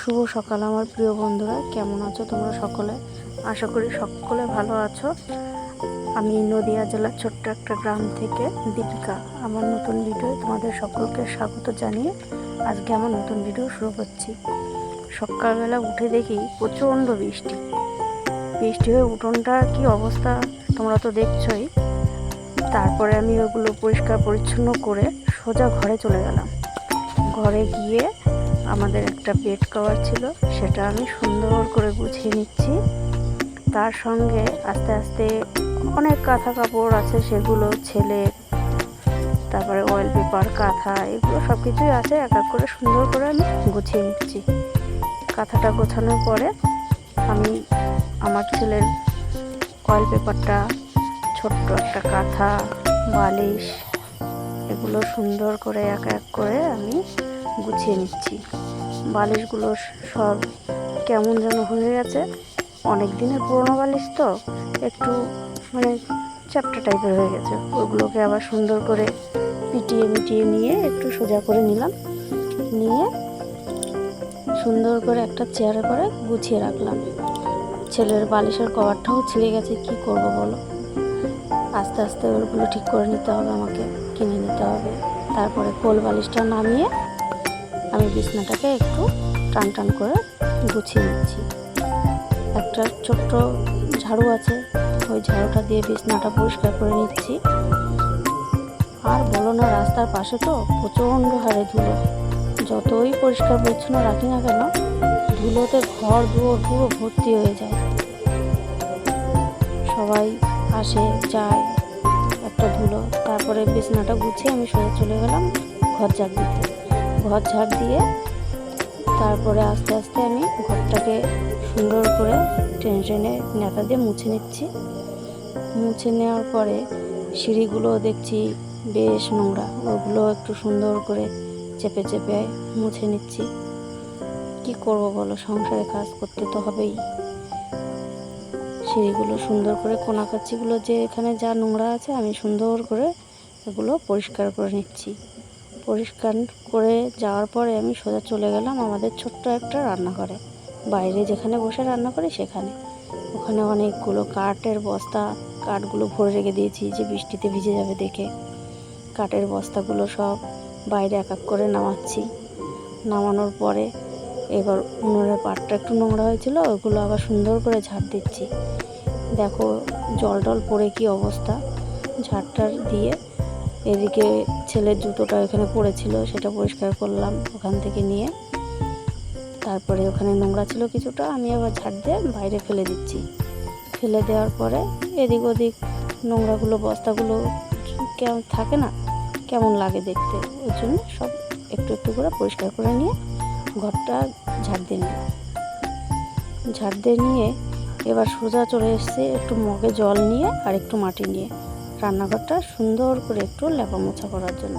শুভ সকাল আমার প্রিয় বন্ধুরা, কেমন আছো তোমরা সকলে? আশা করি সকলে ভালো আছো। আমি নদিয়া জেলার ছোট্ট একটা গ্রাম থেকে দীপিকা আমার নতুন ভিডিও তোমাদের সকলকে স্বাগত জানিয়ে আজকে আমার নতুন ভিডিও শুরু করছি। সকালবেলা উঠে দেখি প্রচণ্ড বৃষ্টি হয়ে উঠোনটার কি অবস্থা তোমরা তো দেখছোই। তারপরে আমি ওগুলো পরিষ্কার পরিচ্ছন্ন করে সোজা ঘরে চলে গেলাম। ঘরে গিয়ে আমাদের একটা বেড কভার ছিল, সেটা আমি সুন্দর করে গুছিয়ে নিচ্ছি। তার সঙ্গে আস্তে আস্তে অনেক কাঁথা কাপড় আছে, সেগুলো ছেলের, তারপরে অয়েল পেপার, কাঁথা, এগুলো সব কিছুই আছে। এক এক করে সুন্দর করে আমি গুছিয়ে নিচ্ছি। কাঁথাটা গোছানোর পরে আমি আমার ছেলের অয়েল পেপারটা, ছোট্ট একটা কাঁথা, বালিশ, এগুলো সুন্দর করে এক এক করে আমি গুছিয়ে নিচ্ছি। বালিশগুলো সব কেমন যেন হয়ে গেছে, অনেক দিনের পুরোনো বালিশ তো একটু চ্যাপ্টা টাইপের হয়ে গেছে। ওগুলোকে আবার সুন্দর করে মিটিয়ে নিয়ে একটু সোজা করে নিলাম, নিয়ে সুন্দর করে একটা চেয়ারে করে গুছিয়ে রাখলাম। ছেলের বালিশের কভারটাও ছিঁড়ে গেছে, কি করব বলো। আস্তে আস্তে ওগুলো ঠিক করে নিতে হবে, আমাকে কিনে নিতে হবে। তারপরে কোল বালিশটা নামিয়ে আমি বিছনাটাকে একটু টান করে গুছিয়ে নিচ্ছি। একটা ছোট্ট ঝাড়ু আছে, ওই ঝাড়ুটা দিয়ে বিছনাটা পরিষ্কার করে নিচ্ছি। আর বলো না, রাস্তার পাশে তো প্রচণ্ড হারে ধুলো। যতই পরিষ্কার পরিচ্ছন্ন রাখি না কেন, ধুলোতে ঘর দুয়ার পুরো ভর্তি হয়ে যায়। সবাই আসে যায়, একটা ধুলো। তারপরে বিছনাটা গুছিয়ে আমি সোজা চলে গেলাম ঘর ঝাড় দিয়ে তারপরে আস্তে আস্তে আমি ঘরটাকে সুন্দর করে টেনে নেতা দিয়ে মুছে নিচ্ছি। মুছে নেওয়ার পরে সিঁড়িগুলো দেখছি বেশ নোংরা, ওগুলো একটু সুন্দর করে চেপে মুছে নিচ্ছি। কি করব বলো, সংসারে কাজ করতে তো হবেই। সিঁড়িগুলো সুন্দর করে কোনাকাচিগুলো যে এখানে যা নোংরা আছে আমি সুন্দর করে এগুলো পরিষ্কার করে নিচ্ছি। পরিষ্কার করে যাওয়ার পরে আমি সোজা চলে গেলাম আমাদের ছোট্ট একটা রান্নাঘরে, বাইরে যেখানে বসে রান্না করি সেখানে। ওখানে অনেকগুলো কাঠের বস্তা, কাঠগুলো ভরে রেখে দিয়েছি যে বৃষ্টিতে ভিজে যাবে দেখে। কাঠের বস্তাগুলো সব বাইরে এক এক করে নামাচ্ছি। নামানোর পরে এবার উনুনের পাটটা একটু নোংরা হয়েছিল, ওগুলো আবার সুন্দর করে ঝাড় দিচ্ছি। দেখো জল পড়ে কি অবস্থা। ঝাড়টার দিয়ে এদিকে ছেলের জুতোটা এখানে পড়েছিল, সেটা পরিষ্কার করলাম ওখান থেকে নিয়ে। তারপরে ওখানে নোংরা ছিল কিছুটা, আমি আবার ঝাড় দিয়ে বাইরে ফেলে দিচ্ছি। ফেলে দেওয়ার পরে এদিক ওদিক নোংরাগুলো, বস্তাগুলো কেমন থাকে না, কেমন লাগে দেখতে, ওই জন্য সব একটু একটু করে পরিষ্কার করে নিয়ে ঘরটা ঝাড় দিয়ে নিয়ে এবার সোজা চলে এসেছি একটু মগে জল নিয়ে আর একটু মাটি নিয়ে রান্নাঘরটা সুন্দর করে একটু লেপা মোছা করার জন্য।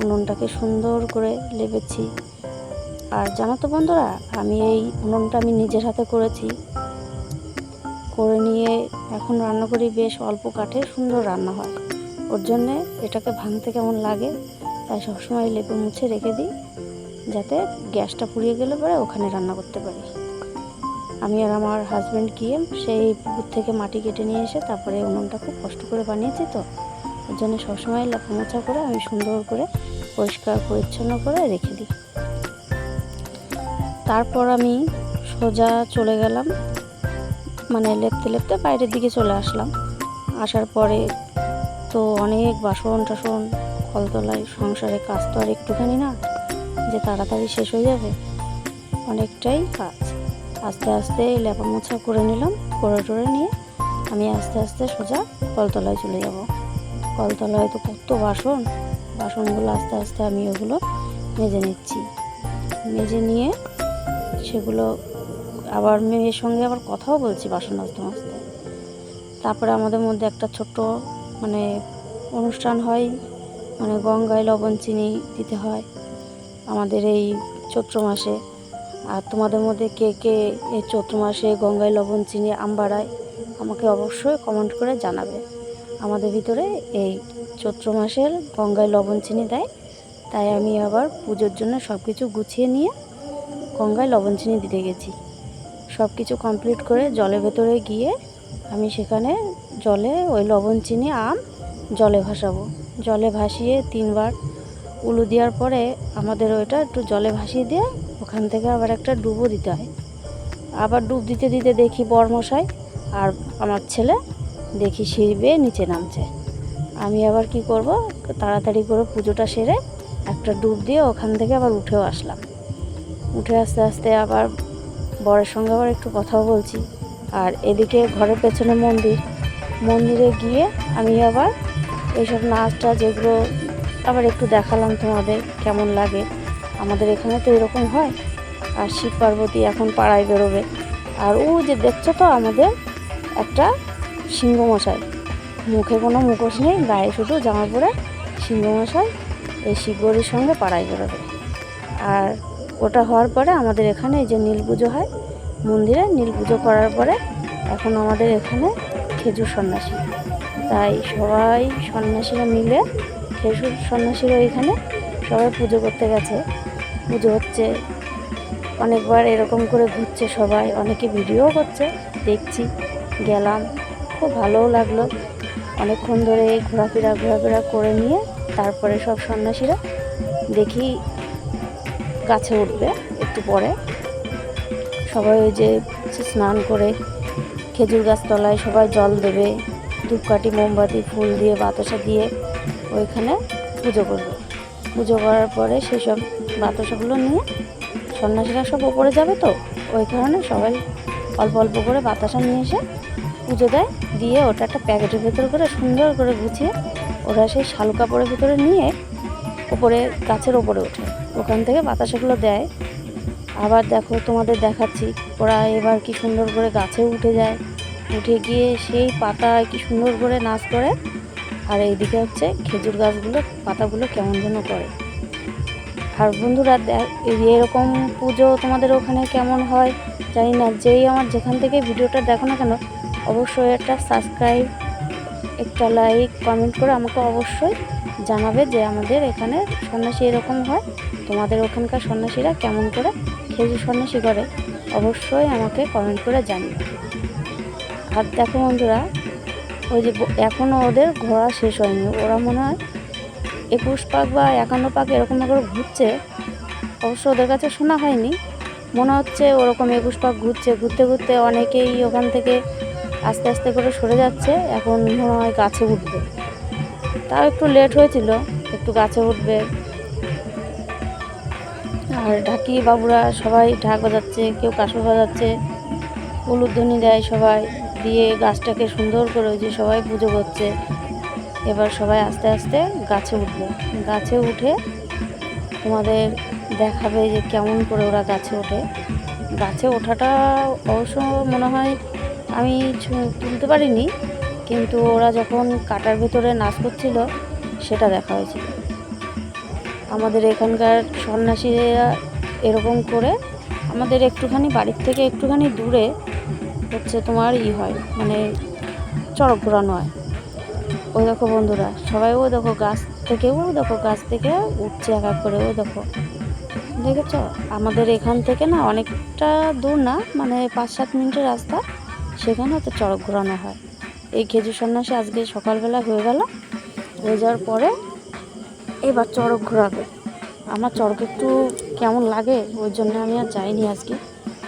উনুনটাকে সুন্দর করে লেপেছি। আর জানো তো বন্ধুরা, আমি এই উনুনটা আমি নিজের হাতে করেছি, করে নিয়ে এখন রান্না করি। বেশ অল্প কাঠে সুন্দর রান্না হয়, ওর জন্যে এটাকে ভাঙতে কেমন লাগে, তাই সবসময় লেপে মুছে রেখে দিই, যাতে গ্যাসটা পুড়িয়ে গেলে পরে ওখানে রান্না করতে পারি। আমি আর আমার হাজব্যান্ড গিয়ে সেই পুকুর থেকে মাটি কেটে নিয়ে এসে তারপরে উনুনটা খুব কষ্ট করে বানিয়েছি, তো ওর জন্য সবসময় লেপা মোছা করে আমি সুন্দর করে পরিষ্কার পরিচ্ছন্ন করে রেখে দিই। তারপর আমি সোজা চলে গেলাম, লেপতে বাইরের দিকে চলে আসলাম। আসার পরে তো অনেক বাসন টাসন কলতলায়, সংসারে কাজ তো আর একটুখানি না যে তাড়াতাড়ি শেষ হয়ে যাবে, অনেকটাই কাজ। আস্তে আস্তে লেপা মোছা করে নিলাম, করে নিয়ে আমি আস্তে আস্তে সোজা কলতলায় চলে যাব। কলতলায় তো কত বাসনগুলো আস্তে আস্তে আমি ওগুলো মেজে নিচ্ছি। মেজে নিয়ে সেগুলো আবার মেয়ের সঙ্গে আবার কথাও বলছি বাসন মাজতে। তারপরে আমাদের মধ্যে একটা ছোট্ট অনুষ্ঠান হয়, গঙ্গায় লবণ চিনি দিতে হয় আমাদের এই চৈত্র মাসে। আর তোমাদের মধ্যে কে কে এই চৈত্র মাসে গঙ্গায় লবণ চিনি আম বাড়ায়, আমাকে অবশ্যই কমেন্ট করে জানাবে। আমাদের ভিতরে এই চৈত্র মাসের গঙ্গায় লবণ চিনি দেয়, তাই আমি আবার পুজোর জন্য সব কিছু গুছিয়ে নিয়ে গঙ্গায় লবণ চিনি দিতে গেছি। সব কিছু কমপ্লিট করে জলের ভেতরে গিয়ে আমি সেখানে জলে ওই লবণ চিনি আম জলে ভাসাবো। জলে ভাসিয়ে 3 বার উলু দেওয়ার পরে আমাদের ওইটা একটু জলে ভাসিয়ে দিয়ে ওখান থেকে আবার একটা ডুবও দিতে হয়। আবার ডুব দিতে দিতে দেখি বরমশাই আর আমার ছেলে দেখি সিঁড়ি বেয়ে নিচে নামছে। আমি আবার কি করব, তাড়াতাড়ি করে পুজোটা সেরে একটা ডুব দিয়ে ওখান থেকে আবার উঠেও আসলাম। উঠে আস্তে আস্তে আবার বরের সঙ্গে আবার একটু কথাও বলছি। আর এদিকে ঘরের পেছনে মন্দিরে গিয়ে আমি আবার এইসব নাচটা যেগুলো আবার একটু দেখালাম তোমাদের কেমন লাগে। আমাদের এখানে তো এরকম হয়। আর শিব পার্বতী এখন পাড়ায় বেরোবে। আর ও যে দেখছো তো আমাদের একটা সিংহমশাই, মুখে কোনো মুখোশ নেই, গায়ে শুধু জামা পরে সিংহমশাই এই শিবগৌরীর সঙ্গে পাড়ায় বেরোবে। আর ওটা হওয়ার পরে আমাদের এখানে এই যে নীল পুজো হয় মন্দিরে, নীল পুজো করার পরে এখন আমাদের এখানে খেজুর সন্ন্যাসী, তাই সবাই সন্ন্যাসীরা মিলে খেজুর সন্ন্যাসীরা এখানে সবাই পুজো করতে গেছে। পুজো হচ্ছে, অনেকবার এরকম করে ঘুরছে সবাই, অনেকে ভিডিও করছে, দেখছি, গেলাম, খুব ভালোও লাগলো। অনেকক্ষণ ধরে ঘোরাফেরা করে নিয়ে তারপরে সব সন্ন্যাসীরা দেখি গাছে উঠবে একটু পরে। সবাই ওই যে স্নান করে খেজুর গাছ তলায় সবাই জল দেবে, ধূপকাঠি মোমবাতি ফুল দিয়ে বাতাসা দিয়ে ওইখানে পুজো করবে। পুজো করার পরে সেসব বাতাসাগুলো নিয়ে সন্ন্যাসীরা সব ওপরে যাবে, তো ওই কারণে সবাই অল্প অল্প করে বাতাসা নিয়ে এসে পুজো দেয়। দিয়ে ওটা একটা প্যাকেটের ভেতর করে সুন্দর করে গুছিয়ে ওরা সেই শালু কাপড়ের ভেতরে নিয়ে ওপরে গাছের ওপরে ওঠে, ওখান থেকে বাতাসাগুলো দেয়। আবার দেখো তোমাদের দেখাচ্ছি, ওরা এবার কি সুন্দর করে গাছে উঠে যায়, উঠে গিয়ে সেই পাতা কি সুন্দর করে নাচ করে। আর এইদিকে হচ্ছে খেজুর গাছগুলো পাতাগুলো কেমন যেন করে। আর বন্ধুরা এরকম পুজো তোমাদের ওখানে কেমন হয় জানি না, যেই আমার যেখান থেকে ভিডিওটা দেখো না কেন অবশ্যই একটা সাবস্ক্রাইব, একটা লাইক, কমেন্ট করে আমাকে অবশ্যই জানাবে যে আমাদের এখানে সন্ন্যাসী এরকম হয়, তোমাদের ওখানকার সন্ন্যাসীরা কেমন করে খেজুর সন্ন্যাসী করে, অবশ্যই আমাকে কমেন্ট করে জানিয়ে। আর দেখো বন্ধুরা, ওই যে এখনও ওদের ঘোরা শেষ হয়নি, ওরা মনে হয় 21 পাক বা 51 পাক এরকম করে ঘুরছে। অবশ্য ওদের কাছে শোনা হয়নি, মনে হচ্ছে ওরকম 21 পাক ঘুরছে। ঘুরতে ঘুরতে অনেকেই ওখান থেকে আস্তে আস্তে করে সরে যাচ্ছে, এখন মনে হয় গাছে উঠবে। তাও একটু লেট হয়েছিল, একটু গাছে উঠবে। আর ঢাকি বাবুরা সবাই ঢাক বাজাচ্ছে, কেউ কাঁসর বাজাচ্ছে, উলুধ্বনি দেয় সবাই, দিয়ে গাছটাকে সুন্দর করে ওই যে সবাই পুজো করছে। এবার সবাই আস্তে আস্তে গাছে উঠবে। গাছে উঠে তোমাদের দেখাবে যে কেমন করে ওরা গাছে ওঠে। গাছে ওঠাটা অবশ্য মনে হয় আমি তুলতে পারিনি, কিন্তু ওরা যখন কাটার ভেতরে নাচ করছিল সেটা দেখা হয়েছিল। আমাদের এখানকার সন্ন্যাসীরা এরকম করে আমাদের একটুখানি বাড়ির থেকে একটুখানি দূরে হচ্ছে তোমার হয়, মানে চড়ক ঘোরানো হয়। ওই দেখো বন্ধুরা সবাই, ও দেখো গাছ থেকে উঠছে এক এক করে, ও দেখো, দেখেছ? আমাদের এখান থেকে না অনেকটা দূর না, মানে 5-7 মিনিটের রাস্তা, সেখানে তো চড়ক ঘোরানো হয়। এই খেজুর সন্ন্যাসী আজকে সকালবেলা হয়ে যাওয়ার পরে এবার চড়ক ঘোরাবে। আমার চড়ক একটু কেমন লাগে, ওই জন্য আমি আর যাইনি আজকে,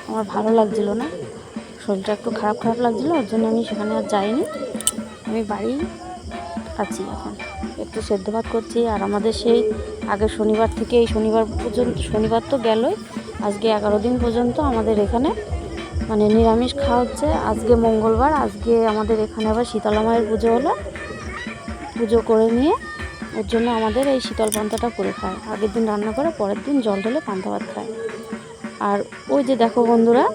আমার ভালো লাগছিল না, শরীরটা একটু খারাপ লাগছিলো, ওর জন্য আমি সেখানে আর যাইনি। আমি বাড়ি আছি, এখন একটু সেদ্ধ ভাত করছি। আর আমাদের সেই আগের শনিবার থেকে এই শনিবার পর্যন্ত, শনিবার তো গেলই, আজকে 11 দিন পর্যন্ত আমাদের এখানে মানে নিরামিষ খাওয়া হচ্ছে। আজকে মঙ্গলবার, আজকে আমাদের এখানে আবার শীতলা মায়ের পুজো হলো, পুজো করে নিয়ে ওর জন্য আমাদের এই শীতল পান্তাটা করে খায়। আগের দিন রান্না করে পরের দিন জল ঢেলে পান্তা ভাত খায়। আর ওই যে দেখো বন্ধুরা,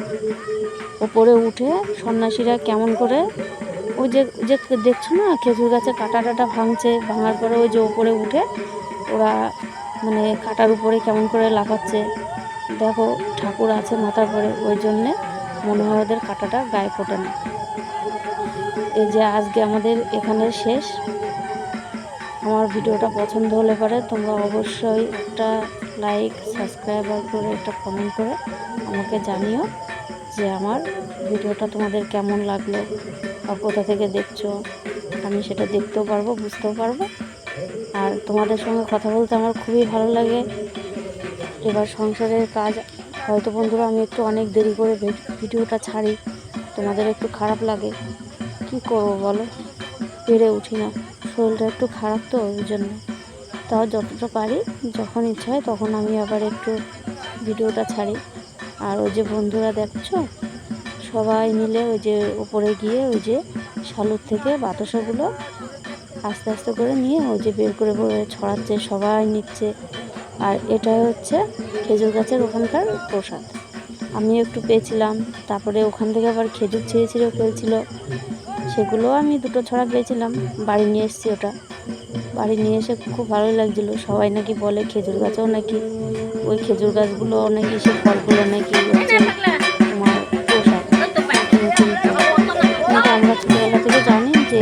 ওপরে উঠে সন্ন্যাসীরা কেমন করে ওই যে দেখছো না খেজুর গাছে কাটা ভাঙছে, ভাঙার পরে ওই যে ওপরে উঠে ওরা মানে কাটার উপরে কেমন করে লাফাচ্ছে। দেখো ঠাকুর আছে মাথার পরে, ওই জন্যে মনে হয় ওদের কাটাটা গায়ে ফোটে না। এই যে আজকে আমাদের এখানে শেষ। আমার ভিডিওটা পছন্দ হলে পরে তোমরা অবশ্যই একটা লাইক সাবস্ক্রাইব করে একটা কমেন্ট করে আমাকে জানিও যে আমার ভিডিওটা তোমাদের কেমন লাগলো বা কোথা থেকে দেখছো। আমি সেটা দেখতেও পারবো, বুঝতেও পারবো। আর তোমাদের সঙ্গে কথা বলতে আমার খুবই ভালো লাগে। এবার সংসারের কাজ হয়তো বন্ধুরা আমি একটু অনেক দেরি করে ভিডিওটা ছাড়ি, তোমাদের একটু খারাপ লাগে, কি করব বলো, পেরে উঠি না, শরীরটা একটু খারাপ তো ওই জন্য। তাও যতটা পারি, যখন ইচ্ছা হয় তখন আমি আবার একটু ভিডিওটা ছাড়ি। আর ওই যে বন্ধুরা দেখছো সবাই মিলে ওই যে উপরে গিয়ে ওই যে শালুর থেকে বাতাসাগুলো আস্তে আস্তে করে নিয়ে ওই যে বের করে ছড়াচ্ছে, সবাই নিচ্ছে। আর এটা হচ্ছে খেজুর গাছের ওখানকার প্রসাদ। আমি একটু পেয়েছিলাম, তারপরে ওখান থেকে আবার খেজুর ছিঁড়ে ছিঁড়েও পেয়েছিল, সেগুলো আমি 2টো ছড়া পেয়েছিলাম, বাড়ি নিয়ে এসেছি। ওটা বাড়ি নিয়ে এসে খুব ভালোই লাগছিলো। সবাই নাকি বলে খেজুর গাছেও নাকি ওই খেজুর গাছগুলো নাকি সে ফলগুলো নাকি হচ্ছে তোমার প্রসাদ। কিন্তু আমরা ছোটোবেলা থেকে জানি যে